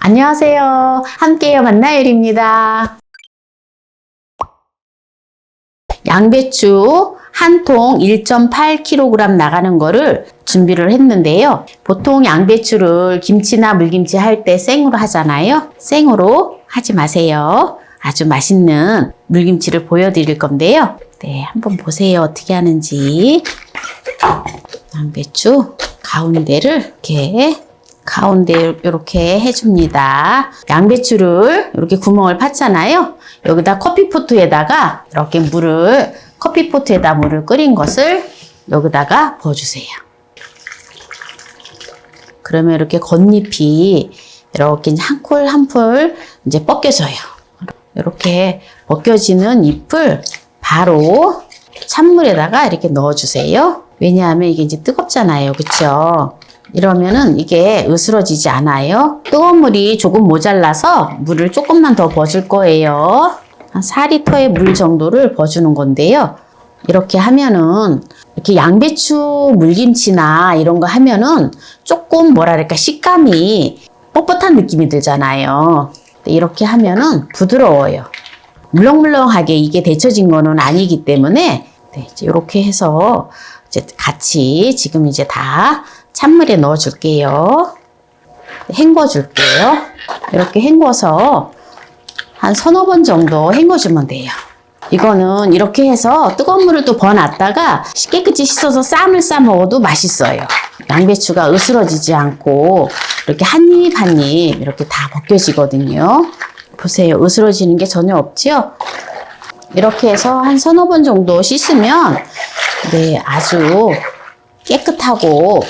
안녕하세요. 함께요 만나요리입니다. 양배추 한 통 1.8kg 나가는 거를 준비를 했는데요. 보통 양배추를 김치나 물김치 할 때 생으로 하잖아요. 생으로 하지 마세요. 아주 맛있는 물김치를 보여드릴 건데요. 네, 한번 보세요. 어떻게 하는지. 양배추 가운데를 이렇게 해줍니다. 양배추를 이렇게 구멍을 팠잖아요. 여기다 커피포트에다가 이렇게 커피포트에다 물을 끓인 것을 여기다가 부어주세요. 그러면 이렇게 겉잎이 이렇게 한 쿨 한 풀 이제 벗겨져요. 이렇게 벗겨지는 잎을 바로 찬물에다가 이렇게 넣어주세요. 왜냐하면 이게 이제 뜨겁잖아요. 그쵸? 이러면은 이게 으스러지지 않아요. 뜨거운 물이 조금 모자라서 물을 조금만 더 부어줄 거예요. 한 4리터의 물 정도를 부어주는 건데요. 이렇게 하면은 이렇게 양배추 물김치나 이런 거 하면은 조금 뭐랄까 식감이 뻣뻣한 느낌이 들잖아요. 이렇게 하면은 부드러워요. 물렁물렁하게 이게 데쳐진 거는 아니기 때문에 이제 이렇게 해서 이제 같이 지금 이제 다 찬물에 넣어 줄게요. 헹궈 줄게요. 이렇게 헹궈서 한 서너 번 정도 헹궈 주면 돼요. 이거는 이렇게 해서 뜨거운 물을 또 부어놨다가 깨끗이 씻어서 쌈을 싸 먹어도 맛있어요. 양배추가 으스러지지 않고 이렇게 한 입 한 입 이렇게 다 벗겨지거든요. 보세요. 으스러지는 게 전혀 없죠? 이렇게 해서 한 서너 번 정도 씻으면 네, 아주 깨끗하고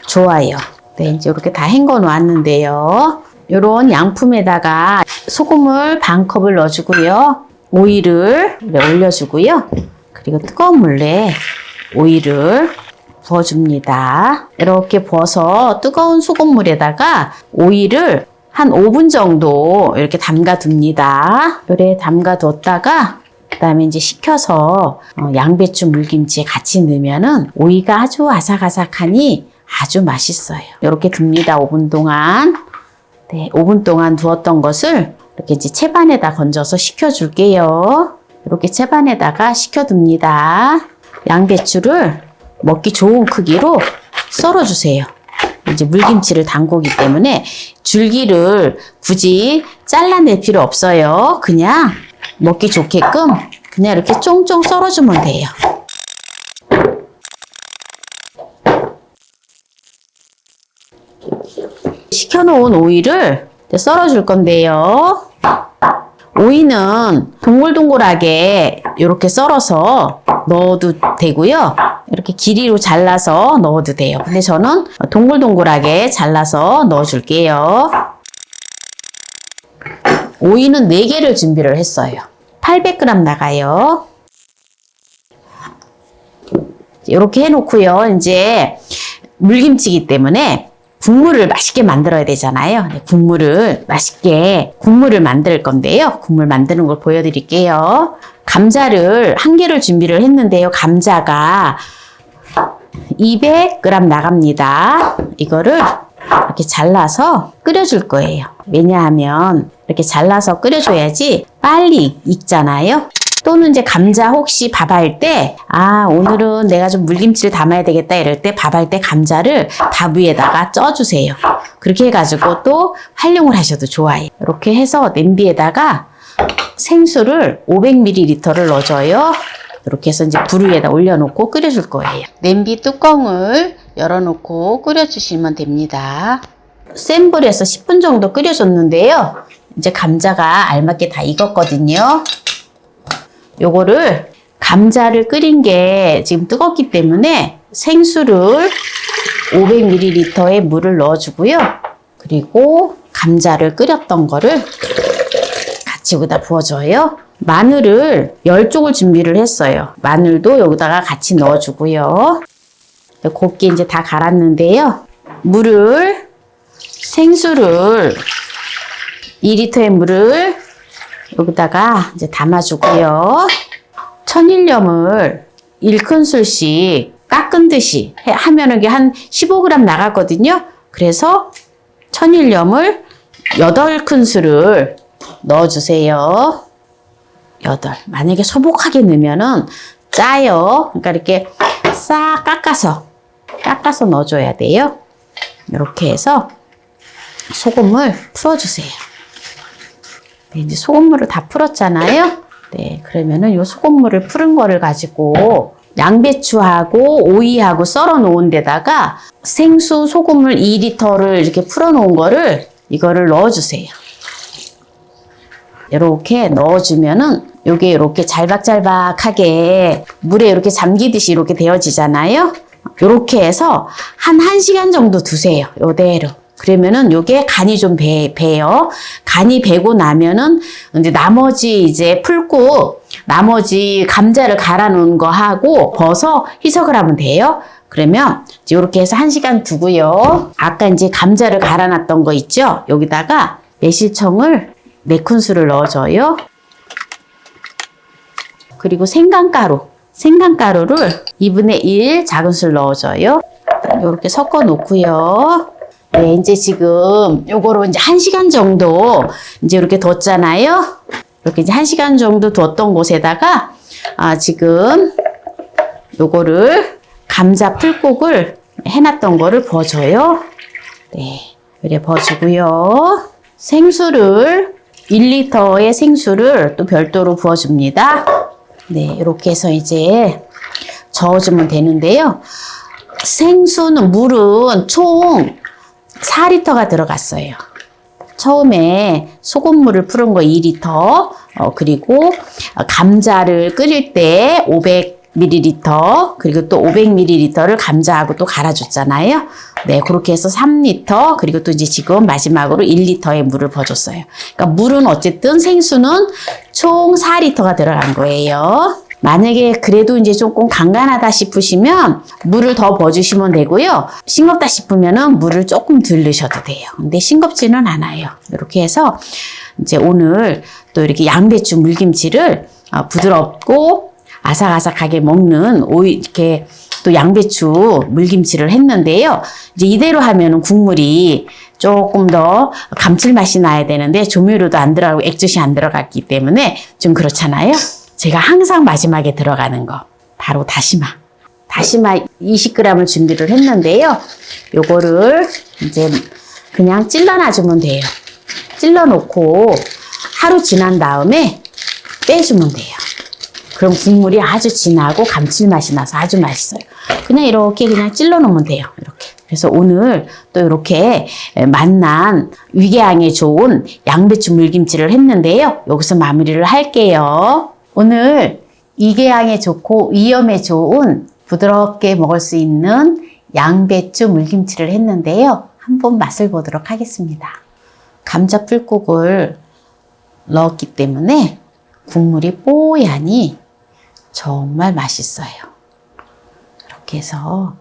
좋아요. 네, 이제 이렇게 다 헹궈 놓았는데요. 이런 양품에다가 소금을 반 컵을 넣어주고요. 오일을 올려주고요. 그리고 뜨거운 물에 오일을 부어줍니다. 이렇게 부어서 뜨거운 소금물에다가 오일을 한 5분 정도 이렇게 담가 둡니다. 요래 담가 뒀다가 그 다음에 이제 식혀서 양배추 물김치에 같이 넣으면은 오이가 아주 아삭아삭하니 아주 맛있어요. 이렇게 둡니다. 5분 동안. 네, 5분 동안 두었던 것을 이렇게 이제 채반에다 건져서 식혀줄게요. 이렇게 채반에다가 식혀둡니다. 양배추를 먹기 좋은 크기로 썰어주세요. 이제 물김치를 담그기 때문에 줄기를 굳이 잘라낼 필요 없어요. 그냥 먹기 좋게끔 그냥 이렇게 쫑쫑 썰어주면 돼요. 식혀놓은 오이를 썰어줄 건데요. 오이는 동글동글하게 이렇게 썰어서 넣어도 되고요. 이렇게 길이로 잘라서 넣어도 돼요. 근데 저는 동글동글하게 잘라서 넣어줄게요. 오이는 4개를 준비를 했어요. 800g 나가요. 이렇게 해놓고요. 이제 물김치이기 때문에 국물을 맛있게 만들어야 되잖아요. 국물을 만들 건데요. 국물 만드는 걸 보여드릴게요. 감자를 1개를 준비를 했는데요. 감자가 200g 나갑니다. 이거를 이렇게 잘라서 끓여줄 거예요. 왜냐하면 이렇게 잘라서 끓여줘야지 빨리 익잖아요. 또는 이제 감자 혹시 밥할 때 오늘은 내가 좀 물김치를 담아야 되겠다 이럴 때 밥할 때 감자를 밥 위에다가 쪄주세요. 그렇게 해가지고 또 활용을 하셔도 좋아요. 이렇게 해서 냄비에다가 생수를 500ml를 넣어줘요. 이렇게 해서 이제 불 위에다 올려놓고 끓여줄 거예요. 냄비 뚜껑을 열어놓고 끓여주시면 됩니다. 센 불에서 10분 정도 끓여줬는데요. 이제 감자가 알맞게 다 익었거든요. 요거를 감자를 끓인 게 지금 뜨겁기 때문에 생수를 500ml의 물을 넣어주고요. 그리고 감자를 끓였던 거를 같이 여기다 부어줘요. 마늘을 10쪽을 준비를 했어요. 마늘도 여기다가 같이 넣어주고요. 곱게 이제 다 갈았는데요. 생수를 2리터의 물을 여기다가 이제 담아주고요. 천일염을 1큰술씩 깎은 듯이 하면 이게 한 15g 나가거든요. 그래서 천일염을 8큰술을 넣어주세요. 8. 만약에 소복하게 넣으면은 짜요. 그러니까 이렇게 싹 깎아서 넣어줘야 돼요. 이렇게 해서 소금을 풀어주세요. 네, 이제 소금물을 다 풀었잖아요. 네, 그러면은 이 소금물을 풀은 거를 가지고 양배추하고 오이하고 썰어 놓은 데다가 생수 소금물 2리터를 이렇게 풀어 놓은 거를 이거를 넣어주세요. 이렇게 넣어주면은 요게 이렇게 잘박잘박하게 물에 이렇게 잠기듯이 이렇게 되어지잖아요. 이렇게 해서 한 1시간 정도 두세요. 요대로. 그러면은 요게 간이 좀 배요. 간이 배고 나면은 이제 나머지 이제 풀고 나머지 감자를 갈아 놓은 거 하고 버서 희석을 하면 돼요. 그러면 이렇게 해서 1시간 두고요. 아까 이제 감자를 갈아 놨던 거 있죠? 여기다가 매실청을 4큰술을 넣어줘요. 그리고 생강가루를 2분의 1 작은술 넣어줘요. 이렇게 섞어 놓고요. 네, 이제 지금 요거로 이제 1시간 정도 이제 이렇게 뒀잖아요. 이렇게 이제 1시간 정도 뒀던 곳에다가 지금 요거를 감자 풀국을 해놨던 거를 부어줘요. 네, 이렇게 부어주고요. 생수를 1리터의 생수를 또 별도로 부어줍니다. 네, 이렇게 해서 이제 저어주면 되는데요. 생수는 물은 총 4리터가 들어갔어요. 처음에 소금물을 풀은 거 2리터, 그리고 감자를 끓일 때 500ml, 그리고 또 500ml를 감자하고 또 갈아줬잖아요. 네, 그렇게 해서 3리터, 그리고 또 이제 지금 마지막으로 1리터의 물을 부어줬어요. 그러니까 물은 어쨌든 생수는 총 4리터가 들어간 거예요. 만약에 그래도 이제 조금 간간하다 싶으시면 물을 더 부어주시면 되고요. 싱겁다 싶으면은 물을 조금 덜 넣으셔도 돼요. 근데 싱겁지는 않아요. 이렇게 해서 이제 오늘 또 이렇게 양배추 물김치를 부드럽고 아삭아삭하게 먹는 이렇게 또 양배추 물김치를 했는데요. 이제 이대로 하면은 국물이 조금 더 감칠맛이 나야 되는데 조미료도 안 들어가고 액젓이 안 들어갔기 때문에 좀 그렇잖아요. 제가 항상 마지막에 들어가는 거 바로 다시마 20g을 준비를 했는데요. 요거를 이제 그냥 찔러 놔주면 돼요. 찔러 놓고 하루 지난 다음에 빼주면 돼요. 그럼 국물이 아주 진하고 감칠맛이 나서 아주 맛있어요. 그냥 이렇게 그냥 찔러 놓으면 돼요. 이렇게. 그래서 오늘 또 이렇게 맛난 위궤양에 좋은 양배추 물김치를 했는데요. 여기서 마무리를 할게요. 오늘 위궤양에 좋고 위염에 좋은 부드럽게 먹을 수 있는 양배추 물김치를 했는데요. 한번 맛을 보도록 하겠습니다. 감자 풀국을 넣었기 때문에 국물이 뽀얀이 정말 맛있어요. 이렇게 해서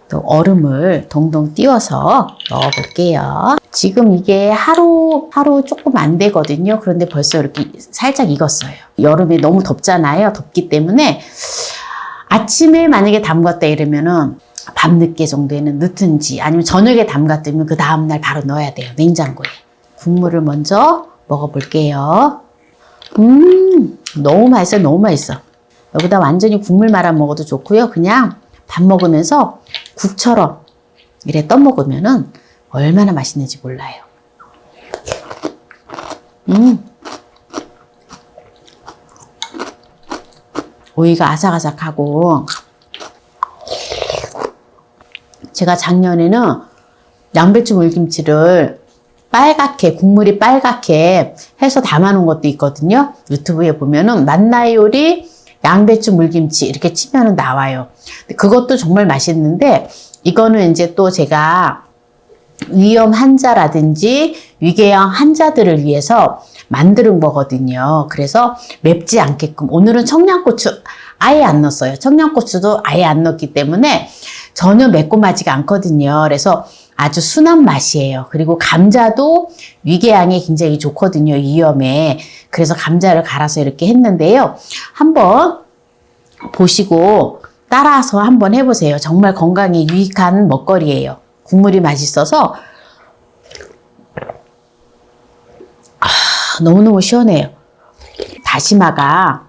또 얼음을 동동 띄워서 넣어 볼게요. 지금 이게 하루 조금 안 되거든요. 그런데 벌써 이렇게 살짝 익었어요. 여름에 너무 덥잖아요. 덥기 때문에 아침에 만약에 담갔다 이러면은 밤늦게 정도에는 넣든지 아니면 저녁에 담갔다면 그 다음날 바로 넣어야 돼요. 냉장고에. 국물을 먼저 먹어볼게요. 너무 맛있어요. 너무 맛있어. 여기다 완전히 국물 말아 먹어도 좋고요. 그냥 밥 먹으면서 국처럼 이래 떠먹으면은 얼마나 맛있는지 몰라요. 오이가 아삭아삭하고 제가 작년에는 양배추 물김치를 빨갛게 국물이 빨갛게 해서 담아놓은 것도 있거든요. 유튜브에 보면은 맛나의 요리 양배추 물김치 이렇게 치면은 나와요. 그것도 정말 맛있는데 이거는 이제 또 제가 위염 환자라든지 위궤양 환자들을 위해서 만드는 거거든요. 그래서 맵지 않게끔 오늘은 청양고추 아예 안 넣었어요. 청양고추도 아예 안 넣었기 때문에 전혀 매콤하지가 않거든요. 그래서 아주 순한 맛이에요. 그리고 감자도 위궤양에 굉장히 좋거든요. 위염에. 그래서 감자를 갈아서 이렇게 했는데요. 한번 보시고 따라서 한번 해보세요. 정말 건강에 유익한 먹거리예요. 국물이 맛있어서 너무너무 시원해요. 다시마가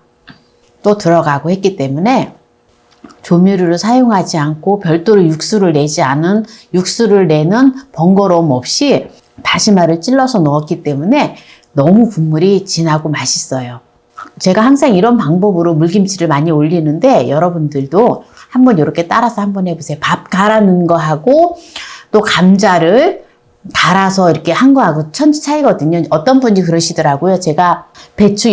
또 들어가고 했기 때문에 조미료를 사용하지 않고 별도로 육수를 내는 번거로움 없이 다시마를 찔러서 넣었기 때문에 너무 국물이 진하고 맛있어요. 제가 항상 이런 방법으로 물김치를 많이 올리는데 여러분들도 한번 이렇게 따라서 한번 해보세요. 밥 갈아 넣은 거하고 또 감자를 갈아서 이렇게 한 거하고 천지 차이거든요. 어떤 분이 그러시더라고요. 제가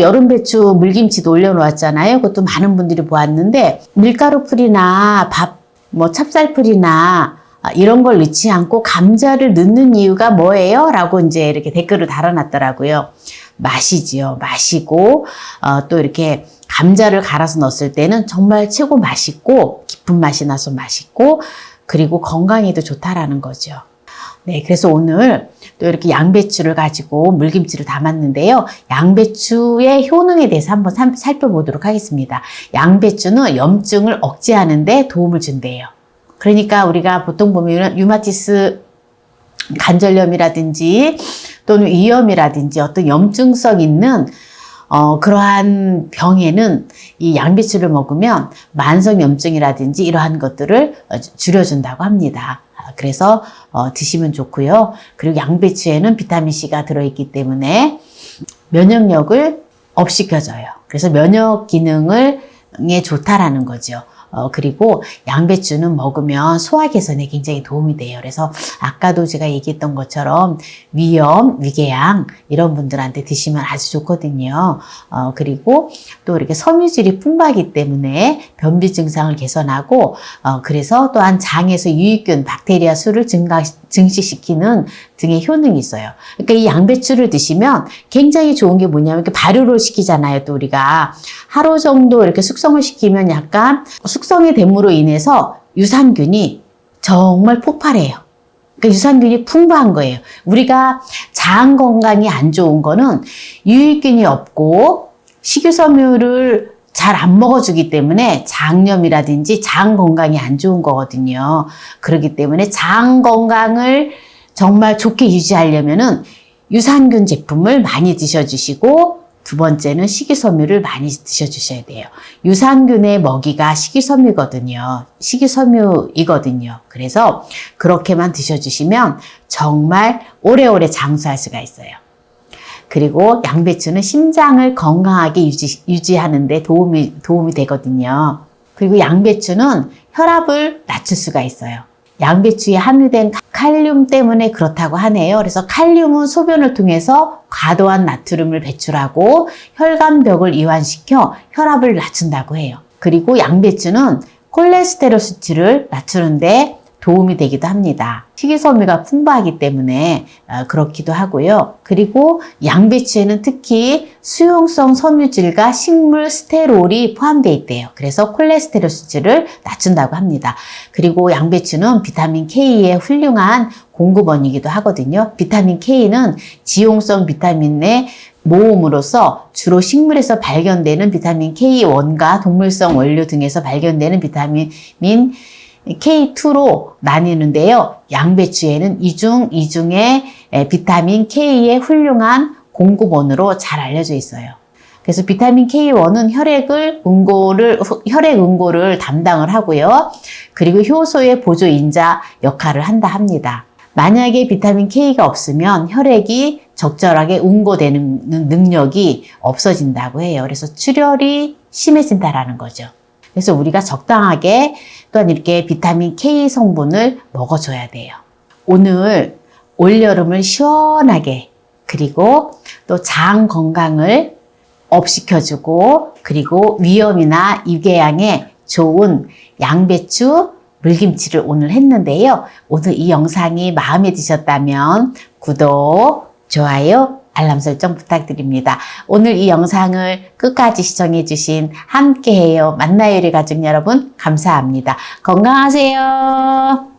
여름 배추 물김치도 올려놓았잖아요. 그것도 많은 분들이 보았는데 밀가루 풀이나 찹쌀풀이나 이런 걸 넣지 않고 감자를 넣는 이유가 뭐예요? 라고 이제 이렇게 댓글을 달아놨더라고요. 맛이지요. 맛이고, 또 이렇게 감자를 갈아서 넣었을 때는 정말 최고 맛있고, 깊은 맛이 나서 맛있고, 그리고 건강에도 좋다라는 거죠. 네, 그래서 오늘 또 이렇게 양배추를 가지고 물김치를 담았는데요. 양배추의 효능에 대해서 한번 살펴보도록 하겠습니다. 양배추는 염증을 억제하는 데 도움을 준대요. 그러니까 우리가 보통 보면 류마티스 관절염이라든지 또는 위염이라든지 어떤 염증성 있는 그러한 병에는 이 양배추를 먹으면 만성 염증이라든지 이러한 것들을 줄여준다고 합니다. 그래서 드시면 좋고요. 그리고 양배추에는 비타민C가 들어있기 때문에 면역력을 업시켜줘요. 그래서 면역 기능에 좋다라는 거죠. 그리고 양배추는 먹으면 소화 개선에 굉장히 도움이 돼요. 그래서 아까도 제가 얘기했던 것처럼 위염, 위궤양 이런 분들한테 드시면 아주 좋거든요. 그리고 또 이렇게 섬유질이 풍부하기 때문에 변비 증상을 개선하고 그래서 또한 장에서 유익균, 박테리아 수를 증식시키는 등의 효능이 있어요. 그러니까 이 양배추를 드시면 굉장히 좋은 게 뭐냐면 이렇게 발효를 시키잖아요. 또 우리가 하루 정도 이렇게 숙성을 시키면 약간 숙성이 됨으로 인해서 유산균이 정말 폭발해요. 그러니까 유산균이 풍부한 거예요. 우리가 장 건강이 안 좋은 거는 유익균이 없고 식이섬유를 잘 안 먹어주기 때문에 장염이라든지 장 건강이 안 좋은 거거든요. 그렇기 때문에 장 건강을 정말 좋게 유지하려면은 유산균 제품을 많이 드셔주시고 두 번째는 식이섬유를 많이 드셔주셔야 돼요. 유산균의 먹이가 식이섬유거든요. 그래서 그렇게만 드셔주시면 정말 오래오래 장수할 수가 있어요. 그리고 양배추는 심장을 건강하게 유지하는 데 도움이 되거든요. 그리고 양배추는 혈압을 낮출 수가 있어요. 양배추에 함유된 칼륨 때문에 그렇다고 하네요. 그래서 칼륨은 소변을 통해서 과도한 나트륨을 배출하고 혈관벽을 이완시켜 혈압을 낮춘다고 해요. 그리고 양배추는 콜레스테롤 수치를 낮추는데 도움이 되기도 합니다. 식이섬유가 풍부하기 때문에 그렇기도 하고요. 그리고 양배추에는 특히 수용성 섬유질과 식물 스테롤이 포함되어 있대요. 그래서 콜레스테롤 수치를 낮춘다고 합니다. 그리고 양배추는 비타민 K의 훌륭한 공급원이기도 하거든요. 비타민 K는 지용성 비타민의 모음으로써 주로 식물에서 발견되는 비타민 K1과 동물성 원료 등에서 발견되는 비타민 K2로 나뉘는데요. 양배추에는 이중의 비타민 K의 훌륭한 공급원으로 잘 알려져 있어요. 그래서 비타민 K1은 혈액 응고를 담당을 하고요. 그리고 효소의 보조인자 역할을 한다 합니다. 만약에 비타민 K가 없으면 혈액이 적절하게 응고되는 능력이 없어진다고 해요. 그래서 출혈이 심해진다라는 거죠. 그래서 우리가 적당하게 또한 이렇게 비타민 K 성분을 먹어줘야 돼요. 오늘 올여름을 시원하게 그리고 또 장 건강을 업시켜주고 그리고 위염이나 위궤양에 좋은 양배추 물김치를 오늘 했는데요. 오늘 이 영상이 마음에 드셨다면 구독, 좋아요, 알람 설정 부탁드립니다. 오늘 이 영상을 끝까지 시청해주신 함께해요 만나요 우리 가족 여러분 감사합니다. 건강하세요.